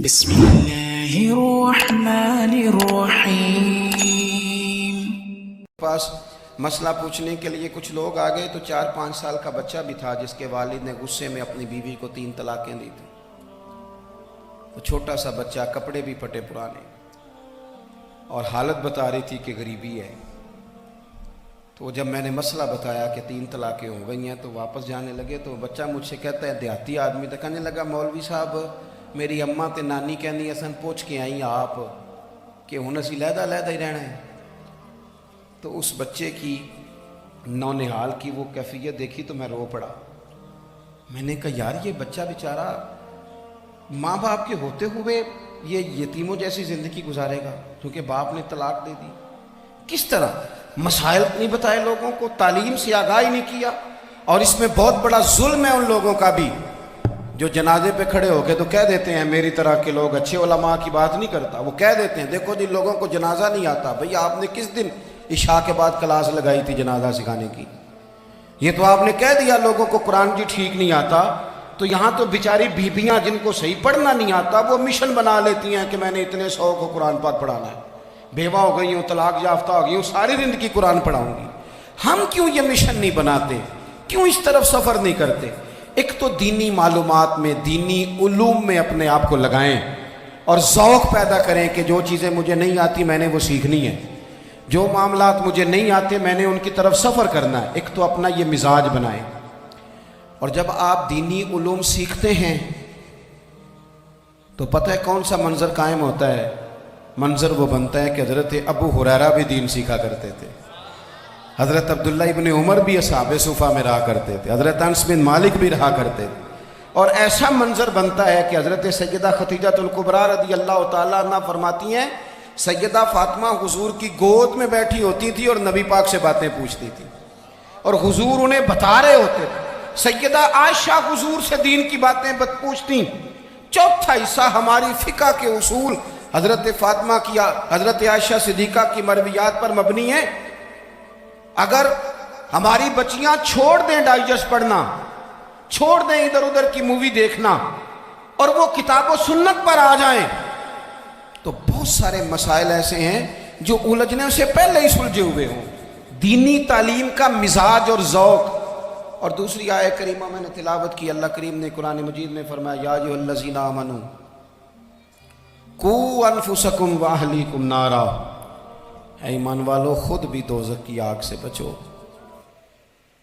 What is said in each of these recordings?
بسم اللہ الرحمن الرحیم۔ پاس مسئلہ پوچھنے کے لیے کچھ لوگ آ گئے تو 4-5 سال کا بچہ بھی تھا جس کے والد نے غصے میں اپنی بیوی کو 3 طلاقیں دی تھی۔ وہ چھوٹا سا بچہ، کپڑے بھی پھٹے پرانے، اور حالت بتا رہی تھی کہ غریبی ہے۔ تو جب میں نے مسئلہ بتایا کہ 3 طلاقیں ہو گئی ہیں تو واپس جانے لگے، تو بچہ مجھ سے کہتا ہے دیہاتی آدمی تو کہنے لگا مولوی صاحب میری اماں تے نانی کہنی اسن پوچھ کے آئی آپ کہ ہن اسی لہدا لہدا ہی رہنا ہے۔ تو اس بچے کی نونہال کی وہ کیفیت دیکھی تو میں رو پڑا۔ میں نے کہا یار یہ بچہ بیچارہ ماں باپ کے ہوتے ہوئے یہ یتیموں جیسی زندگی گزارے گا کیونکہ باپ نے طلاق دے دی۔ کس طرح مسائل نہیں بتائے لوگوں کو، تعلیم سے آگاہی نہیں کیا۔ اور اس میں بہت بڑا ظلم ہے ان لوگوں کا بھی جو جنازے پہ کھڑے ہو کے تو کہہ دیتے ہیں میری طرح کے لوگ، اچھے علماء کی بات نہیں کرتا، وہ کہہ دیتے ہیں دیکھو جن لوگوں کو جنازہ نہیں آتا۔ بھئی آپ نے کس دن عشاء کے بعد کلاس لگائی تھی جنازہ سکھانے کی؟ یہ تو آپ نے کہہ دیا لوگوں کو قرآن جی ٹھیک نہیں آتا، تو یہاں تو بیچاری بیبیاں جن کو صحیح پڑھنا نہیں آتا وہ مشن بنا لیتی ہیں کہ میں نے اتنے 100 کو قرآن پاک پڑھانا ہے، بیوہ ہو گئی ہوں، طلاق یافتہ ہو گئی ہوں، ساری زندگی قرآن پڑھاؤں گی۔ ہم کیوں یہ مشن نہیں بناتے؟ کیوں اس طرف سفر نہیں کرتے؟ ایک تو دینی معلومات میں، دینی علوم میں اپنے آپ کو لگائیں اور ذوق پیدا کریں کہ جو چیزیں مجھے نہیں آتی میں نے وہ سیکھنی ہے، جو معاملات مجھے نہیں آتے میں نے ان کی طرف سفر کرنا ہے۔ ایک تو اپنا یہ مزاج بنائیں، اور جب آپ دینی علوم سیکھتے ہیں تو پتہ ہے کون سا منظر قائم ہوتا ہے؟ منظر وہ بنتا ہے کہ حضرت ابو ہریرہ بھی دین سیکھا کرتے تھے، حضرت عبداللہ ابن عمر بھی اصحاب صفہ میں رہا کرتے تھے، حضرت انس بن مالک بھی رہا کرتے تھے، اور ایسا منظر بنتا ہے کہ حضرت سیدہ خدیجہ الکبریٰ رضی اللہ تعالیٰ عنہ فرماتی ہیں سیدہ فاطمہ حضور کی گود میں بیٹھی ہوتی تھی اور نبی پاک سے باتیں پوچھتی تھی اور حضور انہیں بتا رہے ہوتے تھے۔ سیدہ عائشہ حضور سے دین کی باتیں پوچھتی۔ چوتھا حصہ ہماری فقہ کے اصول حضرت فاطمہ کی، حضرت عائشہ صدیقہ کی مرویات پر مبنی ہیں۔ اگر ہماری بچیاں چھوڑ دیں ڈائجسٹ پڑھنا، چھوڑ دیں ادھر ادھر کی مووی دیکھنا اور وہ کتاب و سنت پر آ جائیں تو بہت سارے مسائل ایسے ہیں جو الجھنے سے پہلے ہی سلجھے ہوئے ہوں۔ دینی تعلیم کا مزاج اور ذوق۔ اور دوسری آیہ کریمہ میں نے تلاوت کی، اللہ کریم نے قرآن مجید میں فرمایا یا ایھا الذین آمنوا قوا انفسکم واہلیکم نارا، اے ایمان والو خود بھی دوزخ کی آگ سے بچو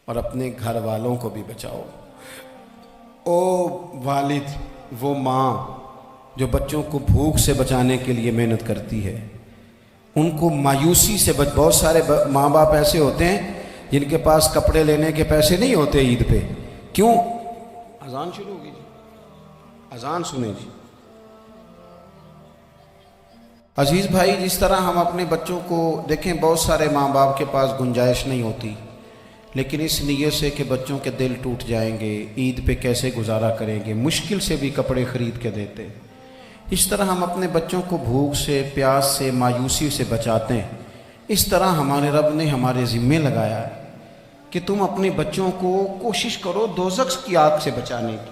اور اپنے گھر والوں کو بھی بچاؤ۔ او والد، وہ ماں جو بچوں کو بھوک سے بچانے کے لیے محنت کرتی ہے، ان کو مایوسی سے بہت سارے ماں باپ ایسے ہوتے ہیں جن کے پاس کپڑے لینے کے پیسے نہیں ہوتے عید پہ۔ کیوں؟ اذان شروع ہوگی جی، اذان سنیں جی۔ عزیز بھائی، جس طرح ہم اپنے بچوں کو دیکھیں، بہت سارے ماں باپ کے پاس گنجائش نہیں ہوتی، لیکن اس نیت سے کہ بچوں کے دل ٹوٹ جائیں گے، عید پہ کیسے گزارا کریں گے، مشکل سے بھی کپڑے خرید کے دیتے۔ اس طرح ہم اپنے بچوں کو بھوک سے، پیاس سے، مایوسی سے بچاتے ہیں۔ اس طرح ہمارے رب نے ہمارے ذمے لگایا ہے کہ تم اپنے بچوں کو کوشش کرو دوزخ کی آگ سے بچانے کی۔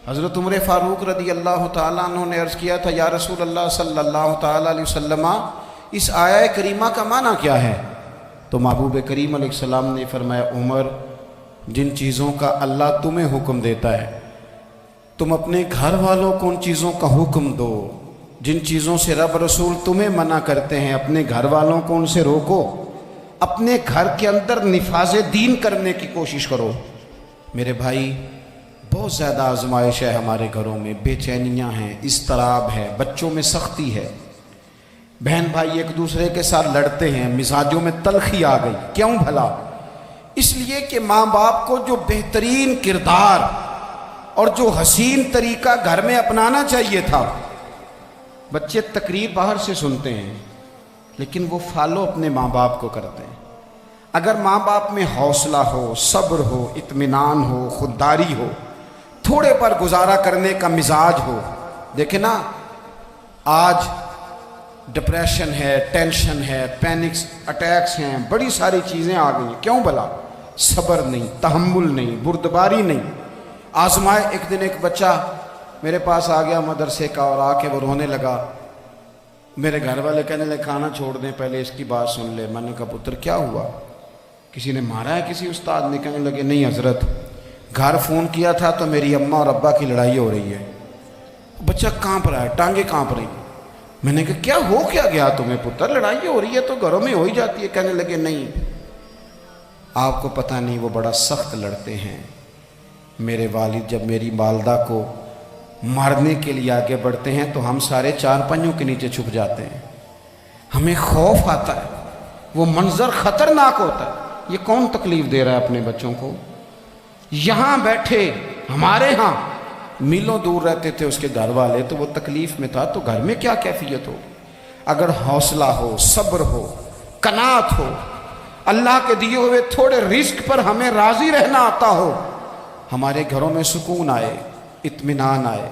حضرت عمر فاروق رضی اللہ تعالیٰ عنہ نے عرض کیا تھا یا رسول اللہ صلی اللہ تعالیٰ علیہ وسلم، اس آیہ کریمہ کا معنی کیا ہے؟ تو محبوب کریم علیہ السلام نے فرمایا عمر، جن چیزوں کا اللہ تمہیں حکم دیتا ہے تم اپنے گھر والوں کو ان چیزوں کا حکم دو، جن چیزوں سے رب رسول تمہیں منع کرتے ہیں اپنے گھر والوں کو ان سے روکو، اپنے گھر کے اندر نفاذ دین کرنے کی کوشش کرو۔ میرے بھائی، بہت زیادہ آزمائش ہے ہمارے گھروں میں، بے چینیاں ہیں، اضطراب ہے، بچوں میں سختی ہے، بہن بھائی ایک دوسرے کے ساتھ لڑتے ہیں، مزاجوں میں تلخی آ گئی۔ کیوں بھلا؟ اس لیے کہ ماں باپ کو جو بہترین کردار اور جو حسین طریقہ گھر میں اپنانا چاہیے تھا، بچے تقریر باہر سے سنتے ہیں لیکن وہ فالو اپنے ماں باپ کو کرتے ہیں۔ اگر ماں باپ میں حوصلہ ہو، صبر ہو، اطمینان ہو، خودداری ہو، تھوڑے پر گزارا کرنے کا مزاج ہو۔ دیکھیں نا، آج ڈپریشن ہے، ٹینشن ہے، پینکس اٹیکس ہیں، بڑی ساری چیزیں آ گئی ہیں۔ کیوں بھلا؟ صبر نہیں، تحمل نہیں، بردباری نہیں۔ آزمائے ایک دن ایک بچہ میرے پاس آ گیا مدرسے کا اور آ کے وہ رونے لگا. میرے گھر والے کہنے لگے کھانا چھوڑ دیں پہلے اس کی بات سن لے. میں نے کہا پتر کیا ہوا, کسی نے مارا ہے کسی استاد نے؟ کہنے لگے نہیں حضرت, گھر فون کیا تھا تو میری اماں اور ابا کی لڑائی ہو رہی ہے. بچہ کانپ رہا ہے, ٹانگیں کانپ رہی. میں نے کہا کیا ہو کیا گیا تمہیں پتر, لڑائی ہو رہی ہے تو گھروں میں ہو ہی جاتی ہے. کہنے لگے نہیں آپ کو پتہ نہیں وہ بڑا سخت لڑتے ہیں. میرے والد جب میری والدہ کو مارنے کے لیے آگے بڑھتے ہیں تو ہم سارے چارپائیوں کے نیچے چھپ جاتے ہیں, ہمیں خوف آتا ہے, وہ منظر خطرناک ہوتا ہے. یہ کون تکلیف دے رہا ہے اپنے بچوں کو؟ یہاں بیٹھے ہمارے ہاں میلوں دور رہتے تھے اس کے گھر والے, تو وہ تکلیف میں تھا, تو گھر میں کیا کیفیت ہو؟ اگر حوصلہ ہو, صبر ہو, قناعت ہو, اللہ کے دیے ہوئے تھوڑے رزق پر ہمیں راضی رہنا آتا ہو, ہمارے گھروں میں سکون آئے, اطمینان آئے,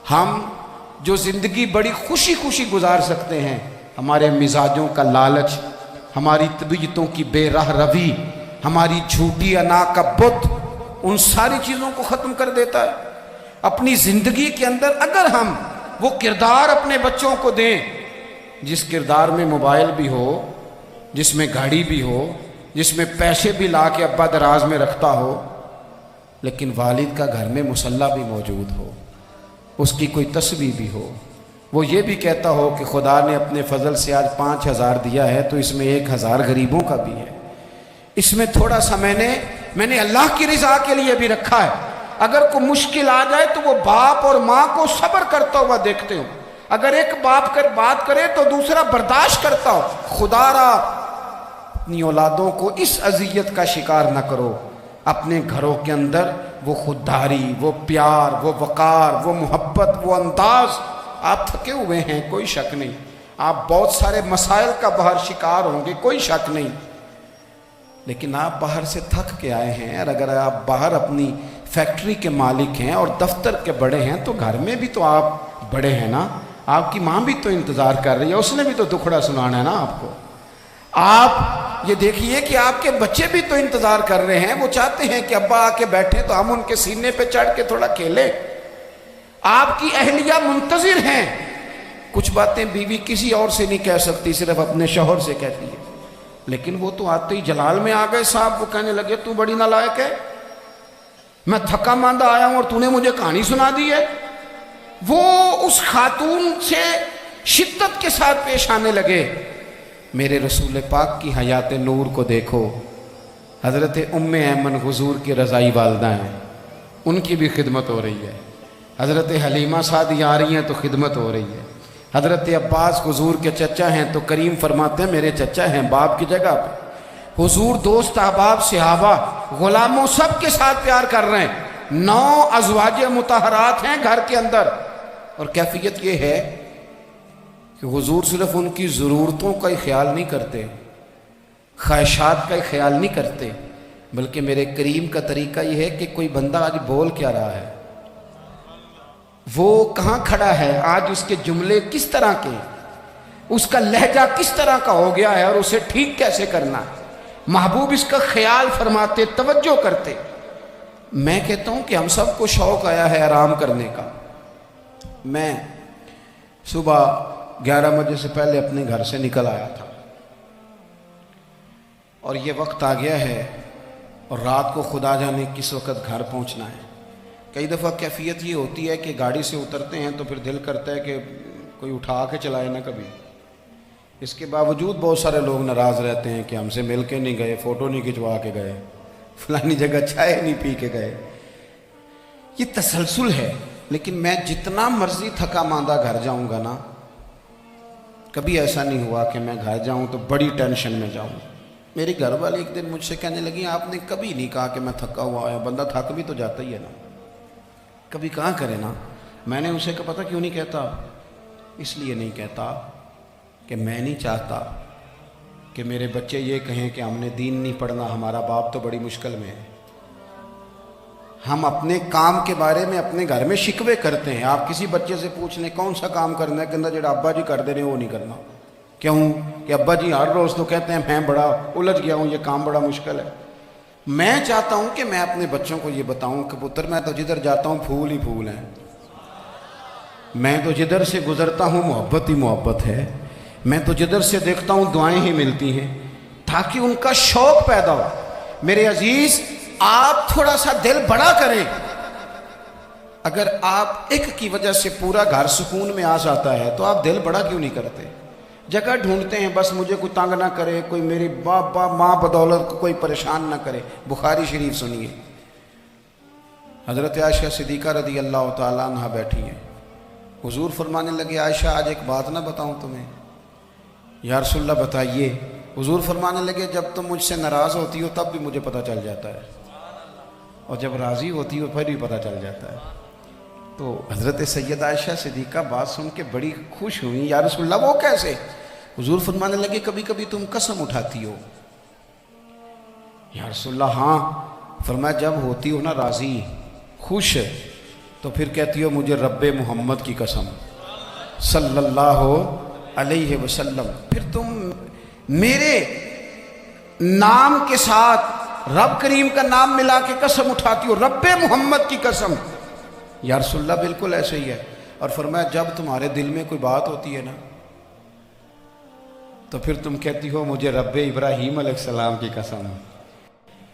ہم جو زندگی بڑی خوشی خوشی گزار سکتے ہیں. ہمارے مزاجوں کا لالچ, ہماری طبیعتوں کی بے راہ روی, ہماری جھوٹی انا کا بت, ان ساری چیزوں کو ختم کر دیتا ہے. اپنی زندگی کے اندر اگر ہم وہ کردار اپنے بچوں کو دیں جس کردار میں موبائل بھی ہو, جس میں گاڑی بھی ہو, جس میں پیسے بھی لا کے ابا دراز میں رکھتا ہو, لیکن والد کا گھر میں مصلی بھی موجود ہو, اس کی کوئی تصویر بھی ہو, وہ یہ بھی کہتا ہو کہ خدا نے اپنے فضل سے آج 5,000 دیا ہے تو اس میں 1,000 غریبوں کا بھی ہے, اس میں تھوڑا سا میں نے اللہ کی رضا کے لیے بھی رکھا ہے. اگر کوئی مشکل آ جائے تو وہ باپ اور ماں کو صبر کرتا ہوا دیکھتے ہو. اگر ایک باپ کر بات کرے تو دوسرا برداشت کرتا ہو. خدا را اپنی اولادوں کو اس اذیت کا شکار نہ کرو. اپنے گھروں کے اندر وہ خودداری, وہ پیار, وہ وقار, وہ محبت, وہ انداز. آپ تھکے ہوئے ہیں کوئی شک نہیں, آپ بہت سارے مسائل کا باہر شکار ہوں گے کوئی شک نہیں, لیکن آپ باہر سے تھک کے آئے ہیں. اور اگر آپ باہر اپنی فیکٹری کے مالک ہیں اور دفتر کے بڑے ہیں تو گھر میں بھی تو آپ بڑے ہیں نا. آپ کی ماں بھی تو انتظار کر رہی ہے, اس نے بھی تو دکھڑا سنانا ہے نا آپ کو. آپ یہ دیکھیے کہ آپ کے بچے بھی تو انتظار کر رہے ہیں, وہ چاہتے ہیں کہ ابا آ کے بیٹھے تو ہم ان کے سینے پہ چڑھ کے تھوڑا کھیلیں. آپ کی اہلیہ منتظر ہیں. کچھ باتیں بیوی کسی اور سے نہیں کہہ سکتی, صرف اپنے شوہر سے کہتی ہے. لیکن وہ تو آتے ہی جلال میں آ گئے صاحب, وہ کہنے لگے تو بڑی نالائق ہے, میں تھکا ماندہ آیا ہوں اور تو نے مجھے کہانی سنا دی ہے. وہ اس خاتون سے شدت کے ساتھ پیش آنے لگے. میرے رسول پاک کی حیات نور کو دیکھو, حضرت ام ایمن حضور کی رضائی والدہ ہیں, ان کی بھی خدمت ہو رہی ہے. حضرت حلیمہ سعدی آ رہی ہیں تو خدمت ہو رہی ہے. حضرت عباس حضور کے چچا ہیں تو کریم فرماتے ہیں میرے چچا ہیں باپ کی جگہ پہ. حضور دوست احباب صحابہ غلاموں سب کے ساتھ پیار کر رہے ہیں. 9 ازواج مطہرات ہیں گھر کے اندر, اور کیفیت یہ ہے کہ حضور صرف ان کی ضرورتوں کا ہی خیال نہیں کرتے, خواہشات کا ہی خیال نہیں کرتے, بلکہ میرے کریم کا طریقہ یہ ہے کہ کوئی بندہ آج بول کیا رہا ہے, وہ کہاں کھڑا ہے آج, اس کے جملے کس طرح کے, اس کا لہجہ کس طرح کا ہو گیا ہے اور اسے ٹھیک کیسے کرنا ہے. محبوب اس کا خیال فرماتے, توجہ کرتے. میں کہتا ہوں کہ ہم سب کو شوق آیا ہے آرام کرنے کا. میں صبح 11 بجے سے پہلے اپنے گھر سے نکل آیا تھا, اور یہ وقت آ گیا ہے اور رات کو خدا جانے کس وقت گھر پہنچنا ہے. کئی دفعہ کیفیت یہ ہوتی ہے کہ گاڑی سے اترتے ہیں تو پھر دل کرتا ہے کہ کوئی اٹھا کے چلائے نہ کبھی. اس کے باوجود بہت سارے لوگ ناراض رہتے ہیں کہ ہم سے مل کے نہیں گئے, فوٹو نہیں کھنچوا کے گئے, فلانی جگہ چائے نہیں پی کے گئے. یہ تسلسل ہے. لیکن میں جتنا مرضی تھکا ماندہ گھر جاؤں گا نا, کبھی ایسا نہیں ہوا کہ میں گھر جاؤں تو بڑی ٹینشن میں جاؤں. میری گھر والی ایک دن مجھ سے کہنے لگی آپ نے کبھی نہیں کہا کہ میں تھکا ہوا آیا. بندہ تھک بھی تو جاتا ہی ہے نا, کبھی کہاں کرے نا. میں نے اسے کہا پتہ کیوں نہیں کہتا, اس لیے نہیں کہتا کہ میں نہیں چاہتا کہ میرے بچے یہ کہیں کہ ہم نے دین نہیں پڑھنا, ہمارا باپ تو بڑی مشکل میں ہے. ہم اپنے کام کے بارے میں اپنے گھر میں شکوے کرتے ہیں. آپ کسی بچے سے پوچھ لیں کون سا کام کرنا ہے, کہنا جڑا ابا جی کر دے رہے ہیں وہ نہیں کرنا. کیوں کہ ابا جی ہر روز تو کہتے ہیں میں بڑا الجھ گیا ہوں, یہ کام بڑا مشکل ہے. میں چاہتا ہوں کہ میں اپنے بچوں کو یہ بتاؤں کہ پتر میں تو جدھر جاتا ہوں پھول ہی پھول ہیں. میں تو جدھر سے گزرتا ہوں محبت ہی محبت ہے، میں تو جدھر سے دیکھتا ہوں دعائیں ہی ملتی ہیں، تاکہ ان کا شوق پیدا ہو۔ میرے عزیز، آپ تھوڑا سا دل بڑا کریں۔ اگر آپ ایک کی وجہ سے پورا گھر سکون میں آ جاتا ہے تو آپ دل بڑا کیوں نہیں کرتے؟ جگہ ڈھونڈتے ہیں بس مجھے کوئی تنگ نہ کرے، کوئی میری باپ ماں بدولت کو کوئی پریشان نہ کرے۔ بخاری شریف سنیے، حضرت عائشہ صدیقہ رضی اللہ تعالیٰ عنہ بیٹھی ہیں، حضور فرمانے لگے عائشہ آج ایک بات نہ بتاؤں تمہیں؟ یا رسول اللہ بتائیے۔ حضور فرمانے لگے جب تم مجھ سے ناراض ہوتی ہو تب بھی مجھے پتہ چل جاتا ہے، اور جب راضی ہوتی ہو پھر بھی پتہ چل جاتا ہے۔ تو حضرت سیدہ عائشہ صدیقہ بات سن کے بڑی خوش ہوئی، یا رسول اللہ وہ کیسے؟ حضور فرمانے لگے کبھی کبھی تم قسم اٹھاتی ہو۔ یا رسول اللہ ہاں۔ فرمایا جب ہوتی ہو نا راضی، خوش، تو پھر کہتی ہو مجھے رب محمد کی قسم صلی اللہ علیہ وسلم، پھر تم میرے نام کے ساتھ رب کریم کا نام ملا کے قسم اٹھاتی ہو، رب محمد کی قسم۔ یا رسول اللہ بالکل ایسے ہی ہے۔ اور فرمایا جب تمہارے دل میں کوئی بات ہوتی ہے نا تو پھر تم کہتی ہو مجھے رب ابراہیم علیہ السلام کی قسم،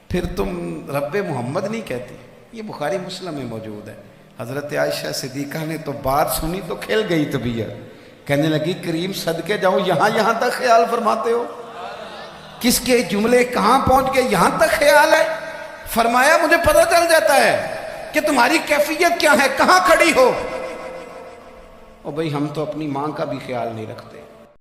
پھر تم رب محمد نہیں کہتی۔ یہ بخاری مسلم میں موجود ہے۔ حضرت عائشہ صدیقہ نے تو بات سنی تو کھل گئی طبیعت، کہنے لگی کریم صدقے جاؤ، یہاں تک خیال فرماتے ہو؟ کس کے جملے کہاں پہنچ گئے، یہاں تک خیال ہے؟ فرمایا مجھے پتہ چل جاتا ہے کہ تمہاری کیفیت کیا ہے، کہاں کھڑی ہو۔ اور بھئی ہم تو اپنی ماں کا بھی خیال نہیں رکھتے۔